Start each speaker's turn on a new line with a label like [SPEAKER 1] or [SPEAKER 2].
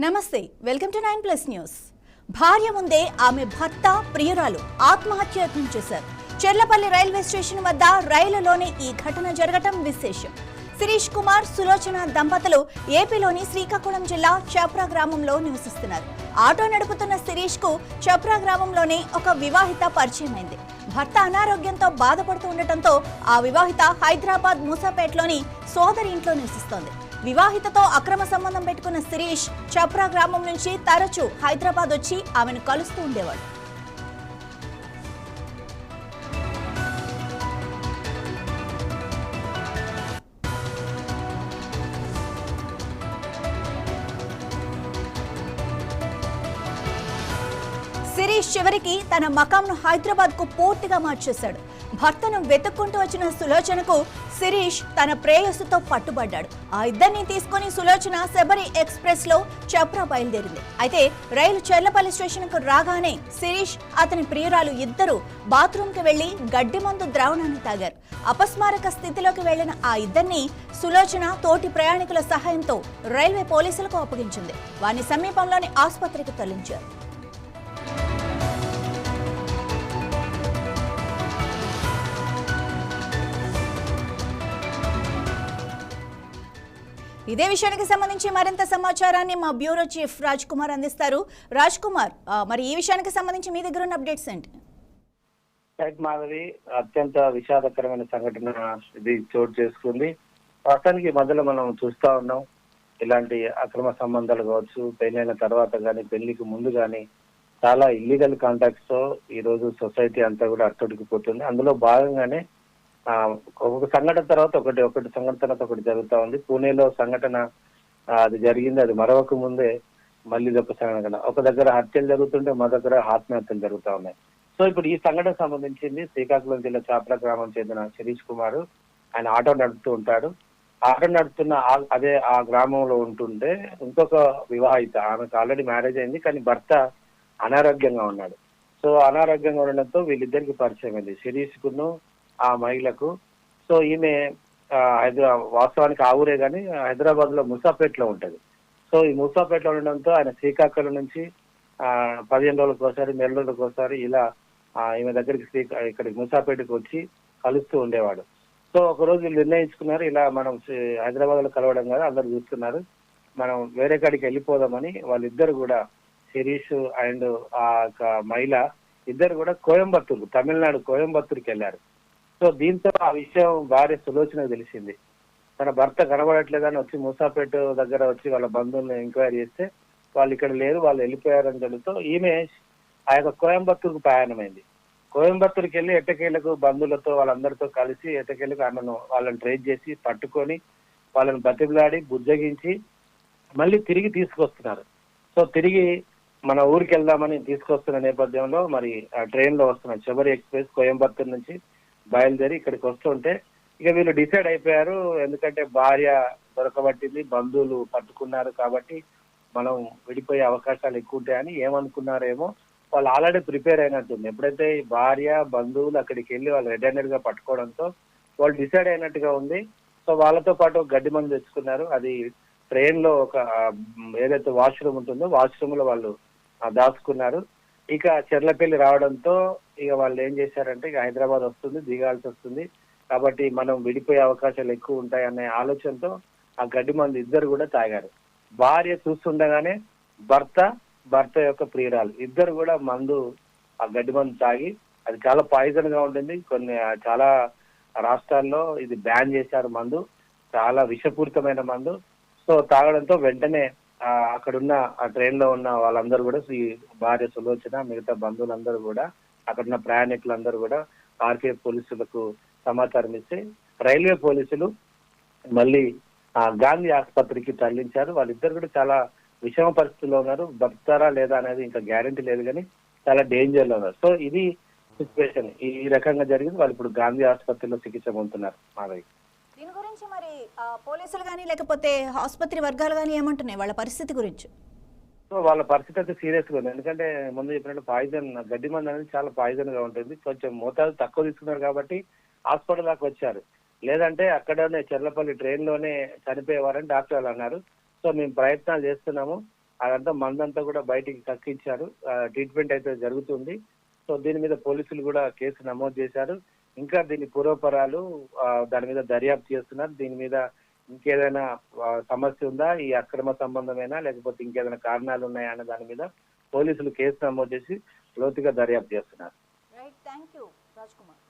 [SPEAKER 1] నమస్తే welcome to 9+ news. భార్య ముందే ఆమె భర్త ప్రియురాలు ఆత్మహత్యయత్నం చేశారు. చెర్లపల్లి రైల్వే స్టేషన్ వద్ద రైలులోనే ఈ ఘటన జరగటం విశేషం. శిరీష్ కుమార్ సులోచన దంపతులు ఏపీలోని శ్రీకాకుళం జిల్లా చప్రా గ్రామంలో నివసిస్తున్నారు. ఆటో నడుపుతున్న శిరీష్ కు చప్రా గ్రామంలోనే ఒక వివాహిత పరిచయమైంది. భర్త అనారోగ్యంతో బాధపడుతూ ఉండటంతో ఆ వివాహిత హైదరాబాద్ మూసాపేటలోని సోదరి ఇంట్లో నివసిస్తోంది. వివాహితతో అక్రమ సంబంధం పెట్టుకున్న శిరీష్ చప్రా గ్రామం నుంచి తరచూ హైదరాబాద్ వచ్చి ఆమెను కలుస్తూ ఉండేవాడు. శిరీష్ చివరికి తన మకాంను హైదరాబాద్ కు పూర్తిగా మార్చేశాడు. భర్తను వెతుక్కుంటూ వచ్చిన సులోచనకు శిరీష్ తన ప్రేయసుతో పట్టుబడ్డాడు. ఆ ఇద్దరిని తీసుకుని సులోచన శబరి ఎక్స్ప్రెస్ లో చప్రా బయలుదేరింది. అయితే రైలు చెర్లపల్లి స్టేషన్ కు రాగానే శిరీష్ అతని ప్రియురాలు ఇద్దరు బాత్రూమ్ కి వెళ్లి గడ్డి మందు ద్రావణాన్ని తాగారు. అపస్మారక స్థితిలోకి వెళ్లిన ఆ ఇద్దరిని సులోచన తోటి ప్రయాణికుల సహాయంతో రైల్వే పోలీసులకు అప్పగించింది. వారిని సమీపంలోని ఆసుపత్రికి తరలించారు. ఇదే విషయానికి సంబంధించి మరింత సమాచారాన్ని మా బ్యూరో చీఫ్ రాజ్ కుమార్ అందిస్తారు. రాజ్ కుమార్, మరి ఈ విషయానికి సంబంధించి మీ దగ్గర ఉన్న అప్డేట్స్ ఏంటి?
[SPEAKER 2] మాధవి, అత్యంత విషాదకరమైన సంఘటన ఇది చోటు చేసుకుంది. ప్రస్తుతానికి మధ్యలో మనం చూస్తా ఉన్నాం, ఇలాంటి అక్రమ సంబంధాలు కావచ్చు, పెళ్ళైన తర్వాత కానీ పెళ్లికి ముందు కానీ చాలా ఇల్లీగల్ కాంటాక్ట్స్ తో ఈ రోజు సొసైటీ అంతా కూడా అట్టడికిపోతుంది. అందులో భాగంగానే ఒక సంఘటన తర్వాత ఒకటి సంఘటన తర్వాత ఒకటి జరుగుతా ఉంది. పూణేలో సంఘటన అది జరిగింది. అది మరొక ముందే మళ్ళీ ఒక సంఘటన, ఒక దగ్గర హత్యలు జరుగుతుంటే మరో దగ్గర ఆత్మహత్యలు జరుగుతా ఉన్నాయి. సో ఇప్పుడు ఈ సంఘటన సంబంధించింది శ్రీకాకుళం జిల్లా చాప్రా గ్రామం చెందిన శిరీష్ కుమార్. ఆయన ఆటో నడుపుతూ ఉంటాడు. ఆటో నడుపుతున్న అదే ఆ గ్రామంలో ఉంటుంటే ఇంకొక వివాహిత, ఆమెకు ఆల్రెడీ మ్యారేజ్ అయింది కానీ భర్త అనారోగ్యంగా ఉన్నాడు. సో అనారోగ్యంగా ఉండడంతో వీళ్ళిద్దరికి పరిచయం అయింది, శిరీష్ కును ఆ మహిళకు. సో ఈమె వాస్తవానికి ఆ ఊరే కానీ హైదరాబాద్ లో మూసాపేటలో ఉంటది. సో ఈ మూసాపేటలో ఉండడంతో ఆయన శ్రీకాకుళం నుంచి 15 రోజులకు ఒకసారి, నెల రోజులకు ఒకసారి ఇలా ఈమె దగ్గరికి ఇక్కడికి మూసాపేటకు వచ్చి కలుస్తూ ఉండేవాడు. సో ఒక రోజు వీళ్ళు నిర్ణయించుకున్నారు, ఇలా మనం హైదరాబాద్ లో కలవడం కదా అందరు చూస్తున్నారు, మనం వేరే కాడికి వెళ్ళిపోదామని వాళ్ళిద్దరు కూడా, శిరీష్ అండ్ ఆ మహిళ ఇద్దరు కూడా కోయంబత్తూరు, తమిళనాడు కోయంబత్తూరుకి వెళ్ళారు. సో దీంతో ఆ విషయం భార్య సులోచనకు తెలిసింది. తన భర్త కనబడట్లేదని వచ్చి మూసాపేట దగ్గర వచ్చి వాళ్ళ బంధువులను ఎంక్వైరీ చేస్తే వాళ్ళు ఇక్కడ లేరు, వాళ్ళు వెళ్ళిపోయారని తెలుస్తూ ఈమె ఆ యొక్క కోయంబత్తూరుకు ప్రయాణమైంది. కోయంబత్తూరుకి వెళ్ళి ఎట్టకేలకు బంధువులతో వాళ్ళందరితో కలిసి ఎట్టకేలకు ఆమెను వాళ్ళని ట్రేస్ చేసి పట్టుకొని వాళ్ళని బతిమలాడి బుజ్జగించి మళ్ళీ తిరిగి తీసుకొస్తున్నారు. సో తిరిగి మన ఊరికి వెళ్దామని తీసుకొస్తున్న నేపథ్యంలో మరి ఆ ట్రైన్ లో వస్తున్న శబరి ఎక్స్ప్రెస్ కోయంబత్తూరు నుంచి బయలుదేరి ఇక్కడికి వస్తుంటే ఇక వీళ్ళు డిసైడ్ అయిపోయారు, ఎందుకంటే భార్య దొరకబట్టింది, బంధువులు పట్టుకున్నారు కాబట్టి మనం విడిపోయే అవకాశాలు ఎక్కువ ఉంటాయని ఏమనుకున్నారేమో, వాళ్ళు ఆల్రెడీ ప్రిపేర్ అయినట్టుంది. ఎప్పుడైతే భార్య బంధువులు అక్కడికి వెళ్ళి వాళ్ళు రెడ్ హ్యాండెడ్ గా పట్టుకోవడంతో వాళ్ళు డిసైడ్ అయినట్టుగా ఉంది. సో వాళ్ళతో పాటు గడ్డి మందు తెచ్చుకున్నారు. అది ట్రైన్ లో ఒక ఏదైతే వాష్రూమ్ ఉంటుందో వాష్రూమ్ లో వాళ్ళు దాచుకున్నారు. ఇక చెర్లపల్లి రావడంతో ఇక వాళ్ళు ఏం చేశారంటే, ఇక హైదరాబాద్ వస్తుంది, దిగాల్సి వస్తుంది కాబట్టి మనం విడిపోయే అవకాశాలు ఎక్కువ ఉంటాయనే ఆలోచనతో ఆ గడ్డి మందు ఇద్దరు కూడా తాగారు. భార్య చూస్తుండగానే భర్త యొక్క ప్రియురాలు ఇద్దరు కూడా మందు, ఆ గడ్డి మందు తాగి, అది చాలా పాయిజన్ గా ఉంటుంది. చాలా రాష్ట్రాల్లో ఇది బ్యాన్ చేశారు మందు, చాలా విషపూరితమైన మందు. సో తాగడంతో వెంటనే అక్కడున్న ఆ ట్రైన్ లో ఉన్న వాళ్ళందరూ కూడా, ఈ భార్య సులోచన మిగతా బంధువులందరూ కూడా, అక్కడున్న ప్రయాణికులందరూ కూడా ఆర్కే పోలీసులకు సమాచారం ఇస్తే రైల్వే పోలీసులు మళ్ళీ గాంధీ ఆసుపత్రికి తరలించారు. వాళ్ళిద్దరు కూడా చాలా విషమ పరిస్థితుల్లో ఉన్నారు. బతుకుతారా లేదా అనేది ఇంకా గ్యారంటీ లేదు కానీ చాలా డేంజర్ లో ఉన్నారు. సో ఇది సిచ్యువేషన్ ఈ రకంగా జరిగింది. వాళ్ళు ఇప్పుడు గాంధీ ఆసుపత్రిలో చికిత్స పొందుతున్నారు. మాధవి,
[SPEAKER 1] దీని గురించి మరి పోలీసులు కానీ లేకపోతే ఆసుపత్రి వర్గాలు కానీ ఏమంటున్నాయి వాళ్ళ పరిస్థితి గురించి?
[SPEAKER 2] సో వాళ్ళ పరిస్థితి అయితే సీరియస్ గా ఉంది. ఎందుకంటే ముందు చెప్పినట్టు పాయిజన్, గడ్డి మందు అనేది చాలా పాయిజన్ గా ఉంటుంది. కొంచెం మోతాదు తక్కువ తీసుకున్నారు కాబట్టి హాస్పిటల్ దాకా వచ్చారు. లేదంటే అక్కడనే చెర్లపల్లి ట్రైన్ లోనే చనిపోయేవారని డాక్టర్లు అన్నారు. సో మేము ప్రయత్నాలు చేస్తున్నాము, అదంతా మందంతా కూడా బయటికి కక్కించారు. ట్రీట్మెంట్ అయితే జరుగుతుంది. సో దీని మీద పోలీసులు కూడా కేసు నమోదు చేశారు. ఇంకా దీని పూర్వపరాలు దాని మీద దర్యాప్తు చేస్తున్నారు. దీని మీద ఇంకేదైనా సమస్య ఉందా, ఈ అక్రమ సంబంధమేనా, లేకపోతే ఇంకేదైనా కారణాలు ఉన్నాయా అన్న దాని మీద పోలీసులు కేసు నమోదు చేసి లోతుగా దర్యాప్తు చేస్తున్నారు.
[SPEAKER 1] Right, thank you Raj Kumar.